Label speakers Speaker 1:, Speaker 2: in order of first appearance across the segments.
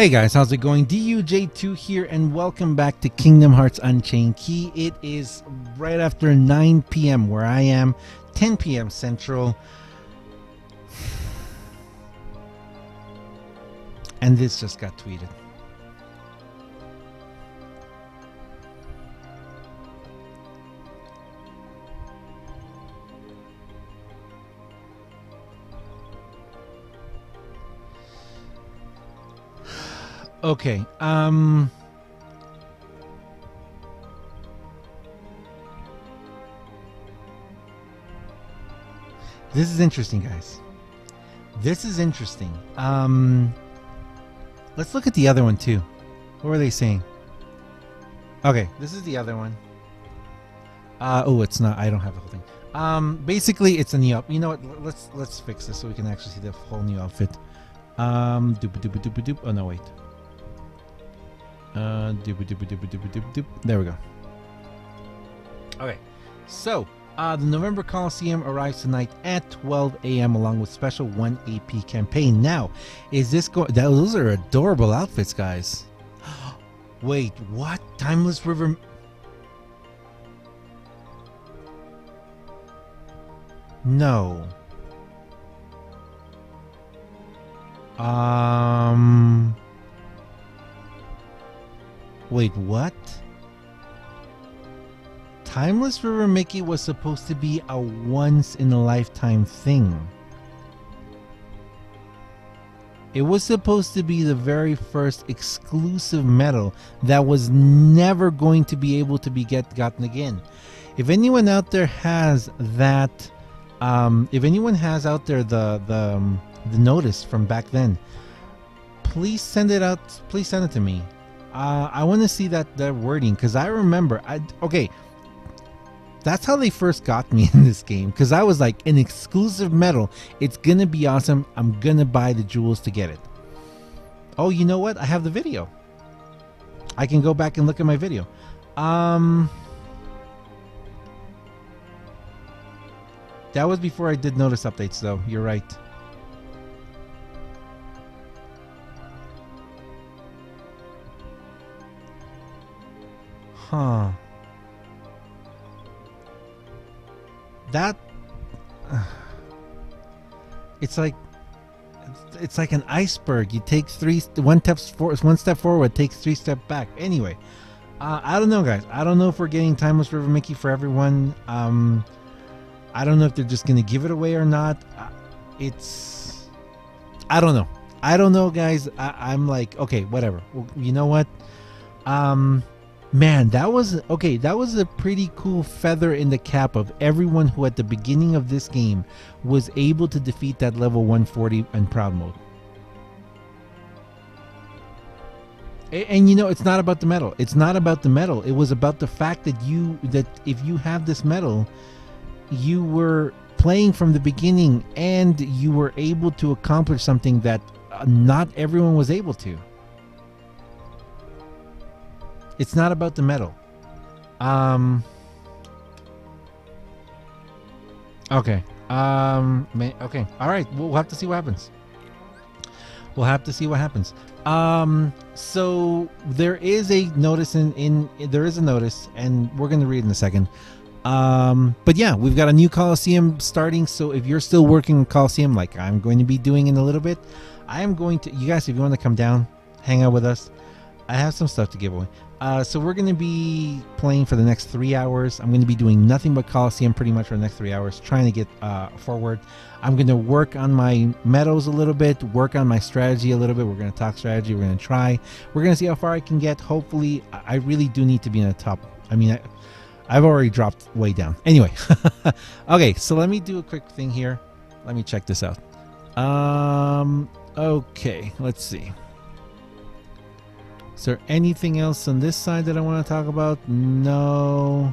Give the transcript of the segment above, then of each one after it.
Speaker 1: Hey guys, how's it going? DUJ2 here, and welcome back to Kingdom Hearts Unchained Key. It is right after 9 p.m. where I am, 10 p.m. Central. And this just got tweeted. Okay, this is interesting, guys. This is interesting. Let's look at the other one too. What were they saying? Okay, this is the other one. Oh, it's not. I don't have the whole thing. Basically, it's a new up. You know what? Let's fix this so we can actually see the whole new outfit. Doop doop doop doop. Oh no, wait. There we go. Okay, so the November Coliseum arrives tonight at 12 a.m. along with special 1 AP campaign. Now, is this going? Those are adorable outfits, guys. Wait, what? Timeless River. No. Wait, what? Timeless River Mickey was supposed to be a once-in-a-lifetime thing. It was supposed to be the very first exclusive medal that was never going to be able to be gotten again. If anyone out there has that, if anyone has out there the notice from back then, please send it out. Please send it to me. I want to see that wording, because I remember. Okay, that's how they first got me in this game, because I was like, an exclusive medal. It's gonna be awesome. I'm gonna buy the jewels to get it. Oh, you know what? I have the video. I can go back and look at my video. That was before I did notice updates, though. You're right. Huh. That it's like an iceberg. You take one step forward, takes 3 steps back. Anyway, I don't know, guys. I don't know if we're getting Timeless River Mickey for everyone. I don't know if they're just gonna give it away or not. I don't know. I don't know, guys. I'm like, okay, whatever. Well, you know what? Man, that was a pretty cool feather in the cap of everyone who at the beginning of this game was able to defeat that level 140 in proud mode. And you know, it's not about the medal. It's not about the medal. It was about the fact that if you have this medal, you were playing from the beginning and you were able to accomplish something that not everyone was able to. It's not about the medal. Okay. Okay. All right. We'll have to see what happens. So there is a notice there is a notice, and we're going to read in a second. But yeah, we've got a new Coliseum starting. So if you're still working in Coliseum, like I'm going to be doing in a little bit, you guys, if you want to come down, hang out with us, I have some stuff to give away. So we're going to be playing for the next 3 hours. I'm going to be doing nothing but Coliseum pretty much for the next 3 hours, trying to get forward. I'm going to work on my medals a little bit, work on my strategy a little bit. We're going to talk strategy. We're going to try. We're going to see how far I can get. Hopefully, I really do need to be in the top. I mean, I've already dropped way down. Anyway, okay, so let me do a quick thing here. Let me check this out. Okay, let's see. Is there anything else on this side that I want to talk about? No.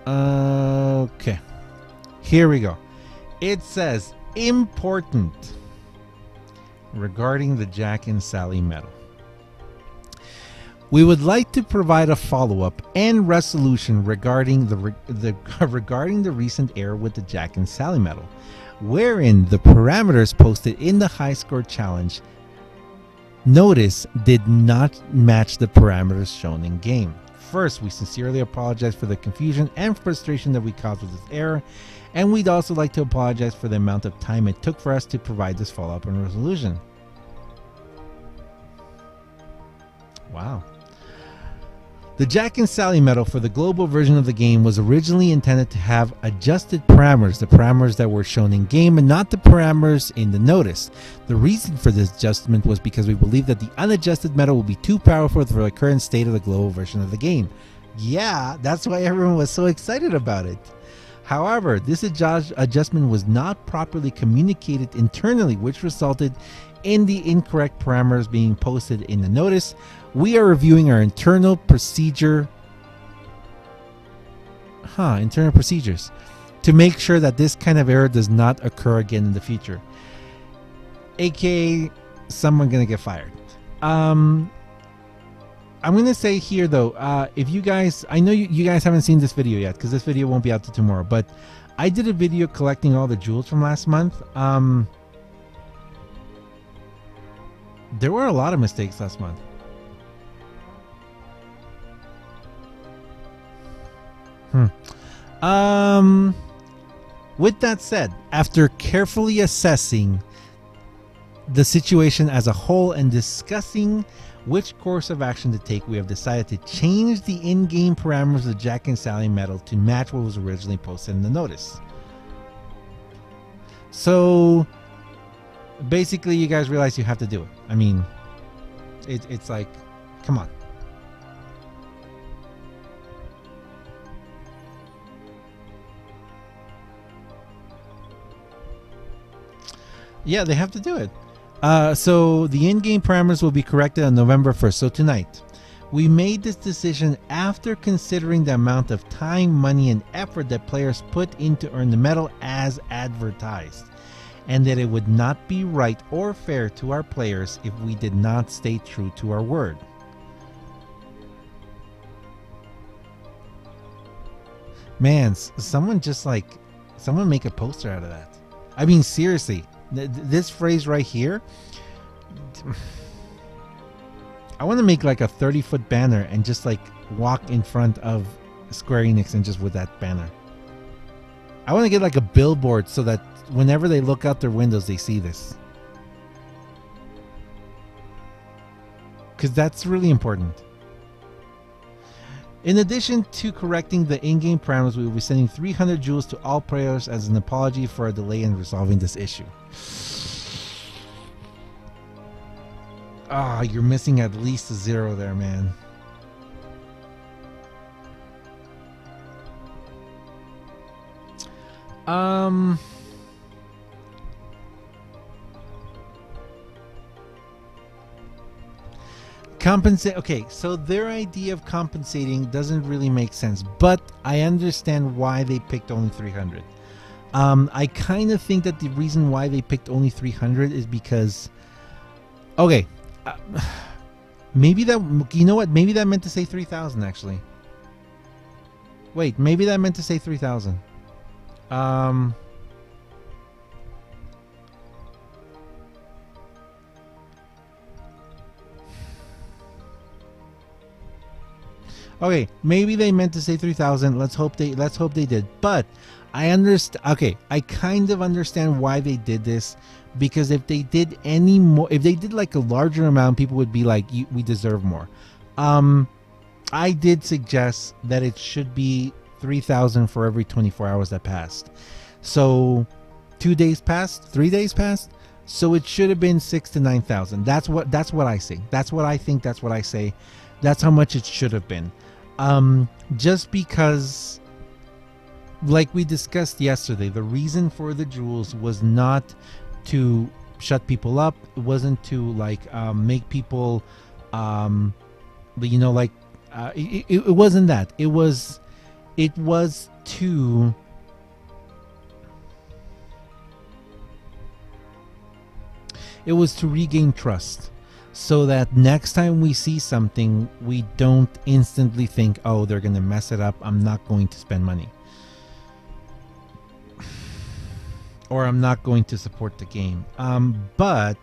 Speaker 1: Okay. Here we go. It says, important regarding the Jack and Sally medal. We would like to provide a follow-up and resolution regarding the recent error with the Jack and Sally medal, wherein the parameters posted in the high score challenge notice did not match the parameters shown in game. First, we sincerely apologize for the confusion and frustration that we caused with this error, and we'd also like to apologize for the amount of time it took for us to provide this follow-up and resolution. Wow. The Jack and Sally medal for the global version of the game was originally intended to have adjusted parameters, the parameters that were shown in game and not the parameters in the notice. The reason for this adjustment was because we believed that the unadjusted medal would be too powerful for the current state of the global version of the game. Yeah, that's why everyone was so excited about it. However, this adjustment was not properly communicated internally, which resulted in the incorrect parameters being posted in the notice. We are reviewing our internal procedures to make sure that this kind of error does not occur again in the future. AKA, someone gonna get fired. I'm gonna say here though, if you guys, I know you guys haven't seen this video yet because this video won't be out till tomorrow, but I did a video collecting all the jewels from last month. There were a lot of mistakes last month. With that said, after carefully assessing the situation as a whole and discussing which course of action to take, we have decided to change the in-game parameters of the Jack and Sally medal to match what was originally posted in the notice. So basically, you guys realize you have to do it. I mean, it's like, come on. Yeah, they have to do it. So the in-game parameters will be corrected on November 1st, so tonight. We made this decision after considering the amount of time, money, and effort that players put in to earn the medal as advertised, and that it would not be right or fair to our players if we did not stay true to our word. Man, someone make a poster out of that. I mean, seriously. This phrase right here, I want to make like a 30-foot banner and just like walk in front of Square Enix and just with that banner. I want to get like a billboard so that whenever they look out their windows, they see this. Because that's really important. In addition to correcting the in-game parameters, we will be sending 300 jewels to all players as an apology for a delay in resolving this issue. Ah, you're missing at least a 0 there, man. Compensate. Okay, so their idea of compensating doesn't really make sense, but I understand why they picked only 300. I kind of think that the reason why they picked only 300 is because, okay, maybe that, you know what? Maybe that meant to say 3,000 actually. Wait, maybe that meant to say 3,000. Okay, maybe they meant to say 3,000. Let's hope they did. But I understand. Okay, I kind of understand why they did this, because if they did any more, if they did like a larger amount, people would be like, we deserve more. I did suggest that it should be 3,000 for every 24 hours that passed. So 2 days passed, 3 days passed. So it should have been 6,000 to 9,000. That's what I say. That's what I think. That's what I say. That's how much it should have been. Just because, like we discussed yesterday, the reason for the jewels was not to shut people up. It wasn't to like make people, it wasn't that. It was to regain trust, so that next time we see something, we don't instantly think, oh, they're going to mess it up, I'm not going to spend money. Or I'm not going to support the game. But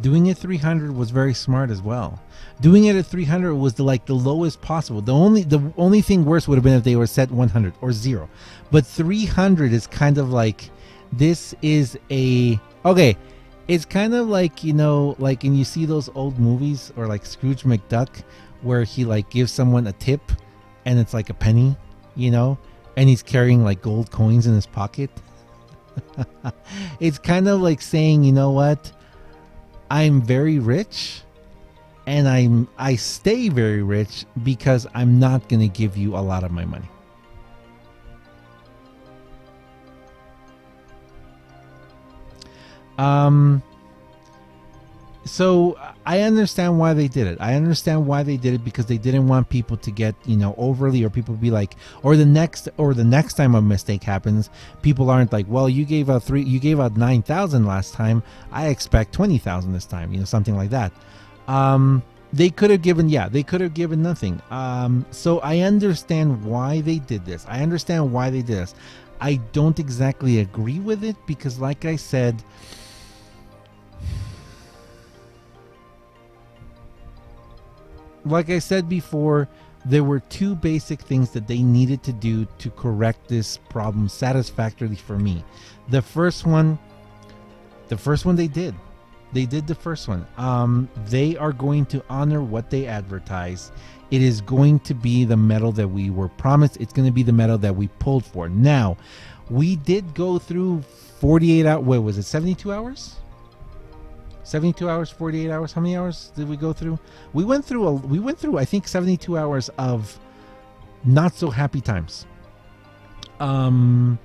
Speaker 1: Doing it 300 was very smart as well. Doing it at 300 was the lowest possible. The only thing worse would have been if they were set 100 or 0. But 300 is kind of like, this is a okay, it's kind of like, like, and you see those old movies, or like Scrooge McDuck, where he like gives someone a tip and it's like a penny, and he's carrying like gold coins in his pocket. It's kind of like saying, you know what? I'm very rich, and I stay very rich because I'm not going to give you a lot of my money. So I understand why they did it. I understand why they did it, because they didn't want people to get, overly, or people be like, or the next time a mistake happens, people aren't like, well, you gave out 9,000 last time, I expect 20,000 this time, something like that. They could have given nothing. So I understand why they did this. I don't exactly agree with it, because like I said, before, there were two basic things that they needed to do to correct this problem satisfactorily for me. The first one they did. They did the first one. They are going to honor what they advertise. It is going to be the medal that we were promised. It's going to be the medal that we pulled for. Now, we did go through 48 hours. What was it? 72 hours? 72 hours, 48 hours. How many hours did we go through? We went through I think 72 hours of not so happy times. I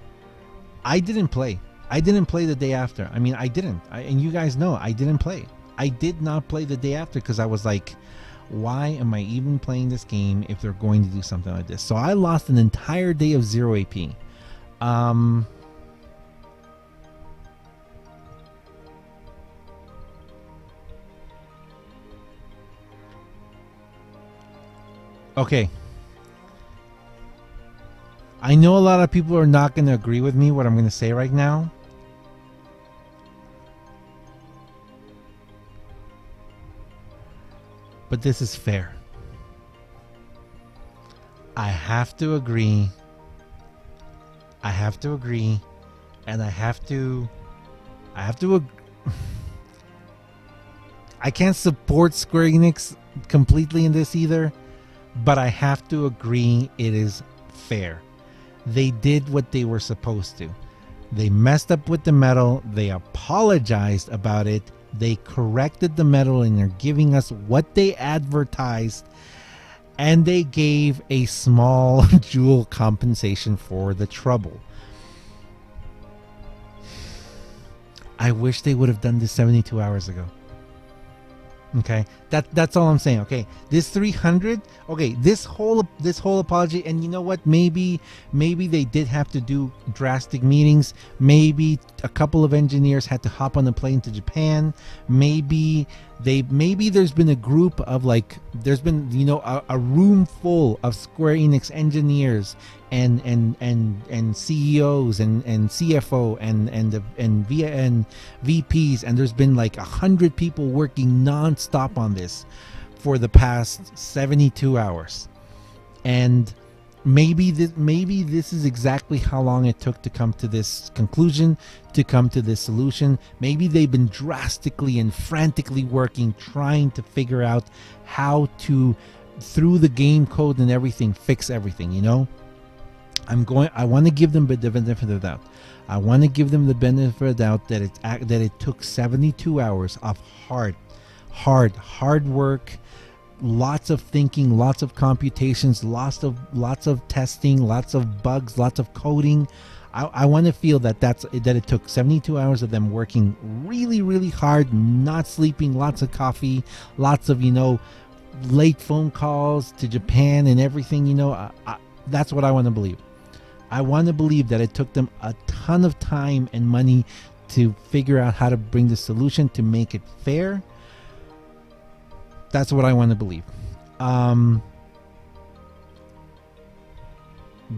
Speaker 1: didn't play. The day after. I mean, I didn't. And you guys know I didn't play. I did not play the day after, because I was like, why am I even playing this game if they're going to do something like this? So I lost an entire day of 0 AP. Okay. I know a lot of people are not going to agree with me what I'm going to say right now. But this is fair. I have to agree. And I have to I can't support Square Enix completely in this either, but I have to agree it is fair. They did what they were supposed to. They messed up with the medal. They apologized about it. They corrected the medal, and they're giving us what they advertised. And they gave a small jewel compensation for the trouble. I wish they would have done this 72 hours ago. Okay, that's all I'm saying. Okay, this 300. Okay, this whole apology, and you know what? Maybe they did have to do drastic meetings. Maybe a couple of engineers had to hop on a plane to Japan. Maybe there's been a group of there's been a room full of Square Enix engineers and CEOs and CFO and VPs, and there's been 100 people working non-stop on this for the past 72 hours. And maybe this is exactly how long it took to come to this conclusion, to come to this solution. Maybe they've been drastically and frantically working, trying to figure out how to, through the game code and everything, fix everything. I want to give them the benefit of the doubt. I want to give them the benefit of the doubt that it took 72 hours of hard work, lots of thinking, lots of computations, lots of testing, lots of bugs, lots of coding. I want to feel that it took 72 hours of them working really, really hard, not sleeping, lots of coffee, lots of late phone calls to Japan and everything. That's what I want to believe. I want to believe that it took them a ton of time and money to figure out how to bring the solution to make it fair. That's what I want to believe.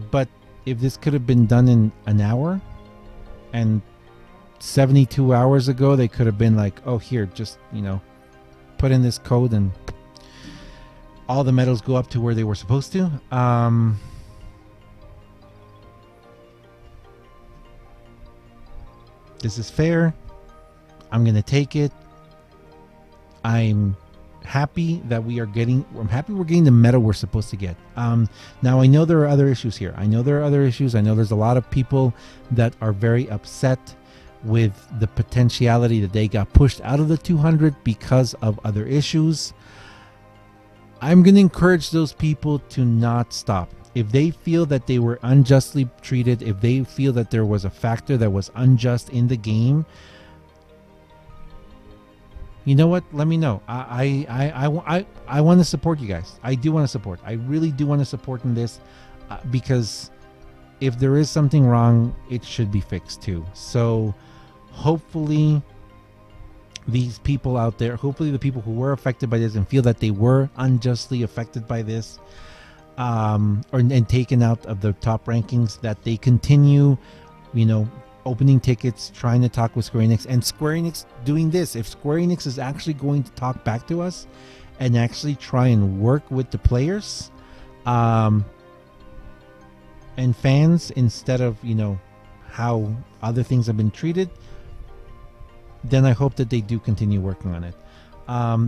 Speaker 1: But if this could have been done in an hour and 72 hours ago, they could have been like, oh, here, just, put in this code and all the metals go up to where they were supposed to. This is fair. I'm going to take it. I'm happy that we're getting the metal we're supposed to get. Now I know there are other issues here. I know there's a lot of people that are very upset with the potentiality that they got pushed out of the 200 because of other issues. I'm going to encourage those people to not stop. If they feel that they were unjustly treated, if they feel that there was a factor that was unjust in the game, you know what? Let me know. I want to support you guys. I do want to support. I really do want to support in this because if there is something wrong, it should be fixed too. So hopefully these people out there, hopefully the people who were affected by this and feel that they were unjustly affected by this and taken out of the top rankings, that they continue, opening tickets, trying to talk with Square Enix, and Square Enix doing this. If Square Enix is actually going to talk back to us and actually try and work with the players and fans instead of, how other things have been treated, then I hope that they do continue working on it.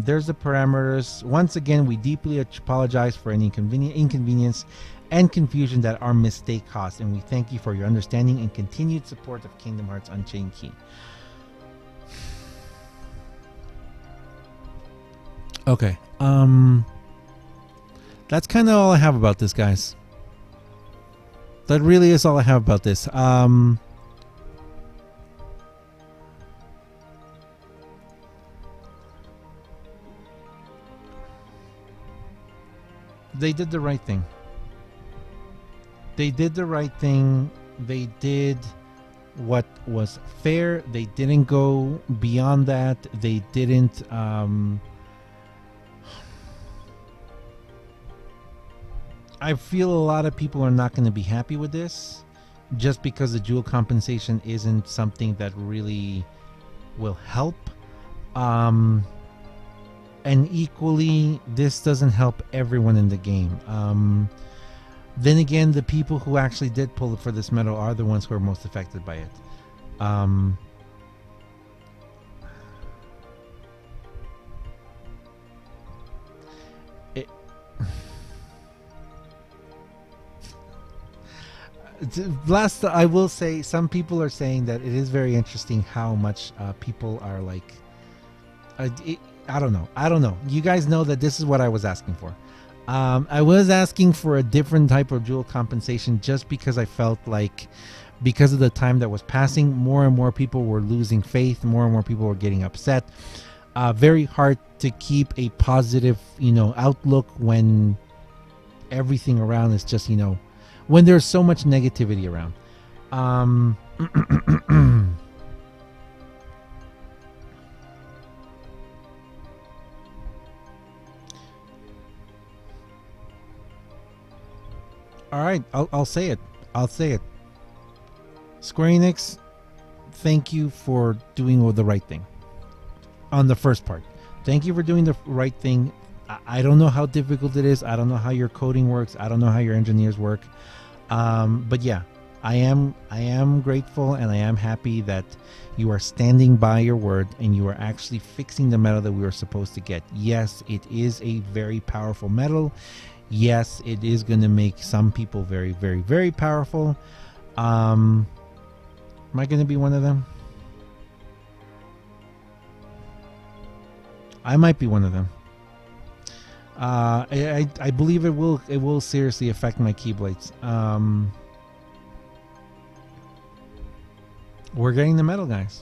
Speaker 1: There's the parameters. Once again, we deeply apologize for any inconvenience and confusion that our mistake caused, and we thank you for your understanding and continued support of Kingdom Hearts Unchained Key. Okay, that's kind of all I have about this, guys. That really is all I have about this. They did the right thing. They did the right thing. They did what was fair. They didn't go beyond that. They didn't I feel a lot of people are not going to be happy with this just because the jewel compensation isn't something that really will help. And equally, this doesn't help everyone in the game. Then again, the people who actually did pull for this medal are the ones who are most affected by it. Last, I will say, some people are saying that it is very interesting how much people are like, I don't know. You guys know that this is what I was asking for. I was asking for a different type of jewel compensation just because I felt like, because of the time that was passing, more and more people were losing faith, more and more people were getting upset. Very hard to keep a positive, outlook when everything around is just, when there's so much negativity around. All right, I'll say it. Square Enix, thank you for doing the right thing. On the first part, thank you for doing the right thing. I don't know how difficult it is. I don't know how your coding works. I don't know how your engineers work. But yeah, I am grateful, and I am happy that you are standing by your word and you are actually fixing the medal that we were supposed to get. Yes, it is a very powerful medal. Yes, it is going to make some people very, very, very powerful. Am I going to be one of them? I might be one of them. I believe it will seriously affect my keyblades. We're getting the medal, guys.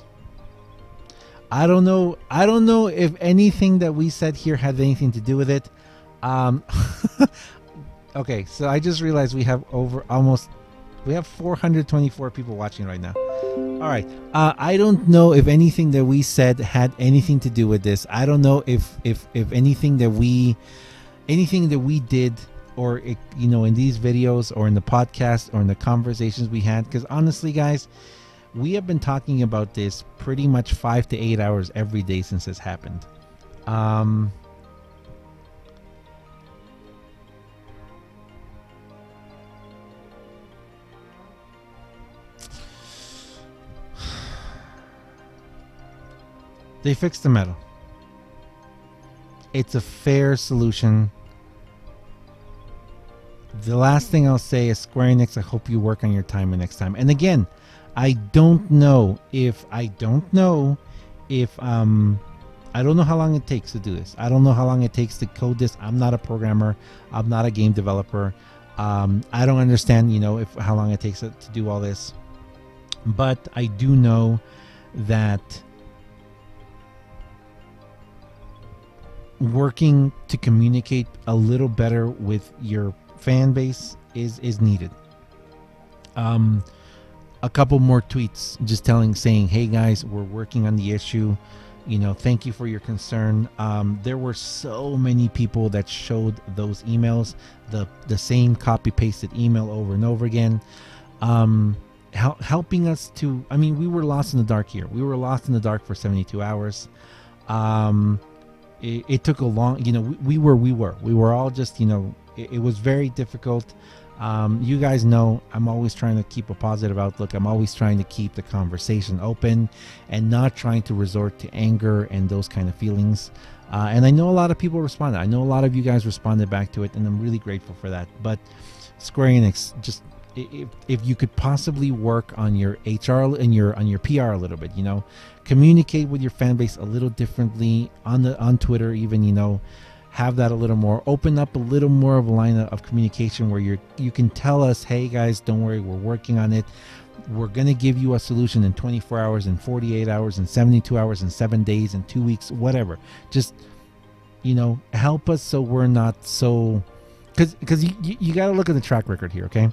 Speaker 1: I don't know if anything that we said here had anything to do with it. Okay, so I just realized we have 424 people watching right now. All right. I don't know if anything that we said had anything to do with this. I don't know if anything that we did, or in these videos or in the podcast or in the conversations we had, because honestly, guys, We have been talking about this pretty much 5 to 8 hours every day since this happened. They fixed the medal. It's a fair solution. The last thing I'll say is Square Enix, I hope you work on your timer next time. And again, I don't know I don't know how long it takes to do this. I don't know how long it takes to code this. I'm not a programmer. I'm not a game developer. I don't understand, how long it takes to do all this. But I do know that working to communicate a little better with your fan base is needed. A couple more tweets just saying, hey guys, we're working on the issue. Thank you for your concern. There were so many people that showed those emails, the same copy pasted email over and over again, helping us to, we were lost in the dark here. We were lost in the dark for 72 hours. It took a long, we were all just, it was very difficult. You guys know I'm always trying to keep a positive outlook. I'm always trying to keep the conversation open and not trying to resort to anger and those kind of feelings. And I know a lot of people responded. I know a lot of you guys responded back to it, and I'm really grateful for that. But Square Enix, just if you could possibly work on your HR and on your PR a little bit, communicate with your fan base a little differently on Twitter, even, have that a little more, open up a little more of a line of communication where you can tell us, hey guys, don't worry, we're working on it. We're going to give you a solution in 24 hours, in 48 hours, in 72 hours, in 7 days, in 2 weeks, whatever. Just, help us so we're not so, because you got to look at the track record here, okay?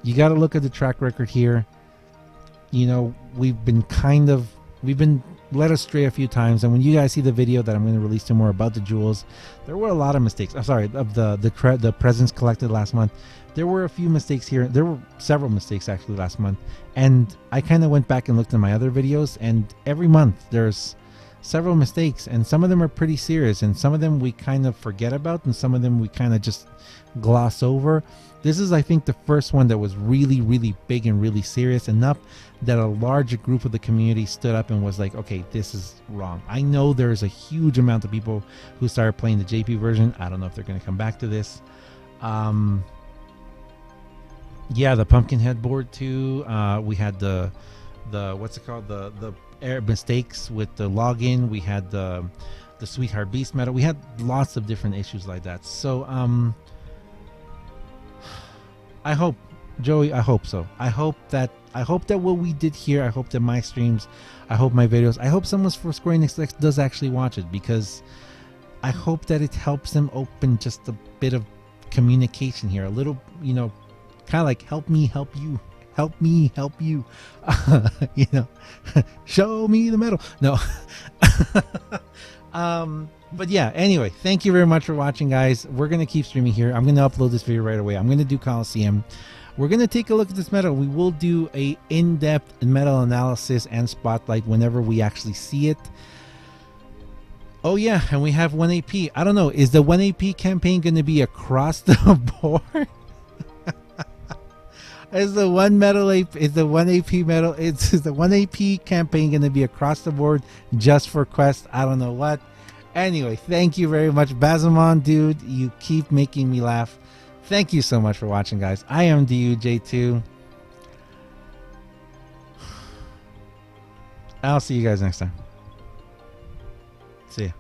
Speaker 1: You got to look at the track record here. We've been led astray a few times, and when you guys see the video that I'm going to release tomorrow about the jewels, there were a lot of mistakes. I'm sorry, of the presents collected last month. There were a few mistakes here. There were several mistakes actually last month, and I kind of went back and looked at my other videos, and every month there's several mistakes, and some of them are pretty serious, and some of them we kind of forget about, and some of them we kind of just gloss over. This is, I think, the first one that was really, really big and really serious enough that a larger group of the community stood up and was like, okay, this is wrong. I know there's a huge amount of people who started playing the JP version. I don't know if they're going to come back to this. Yeah, the pumpkin headboard too. We had the what's it called? The error mistakes with the login. We had the Sweetheart Beast medal. We had lots of different issues like that. So I hope, Joey, I hope so. I hope that what we did here, I hope that my streams, I hope my videos, I hope someone for Square Enix does actually watch it, because I hope that it helps them open just a bit of communication here, a little, kind of like help me help you, help me help you, show me the medal. No. But yeah, anyway, thank you very much for watching, guys. We're going to keep streaming here. I'm going to upload this video right away. I'm going to do Coliseum. We're going to take a look at this medal. We will do a in-depth medal analysis and spotlight whenever we actually see it. Oh yeah, and we have 1 AP. I don't know, is the 1 AP campaign going to be across the board? Is the 1 AP medal, is the 1 AP campaign going to be across the board just for Quest? I don't know what. Anyway, thank you very much, Bazamon, dude. You keep making me laugh. Thank you so much for watching, guys. I am DUJ2. I'll see you guys next time. See ya.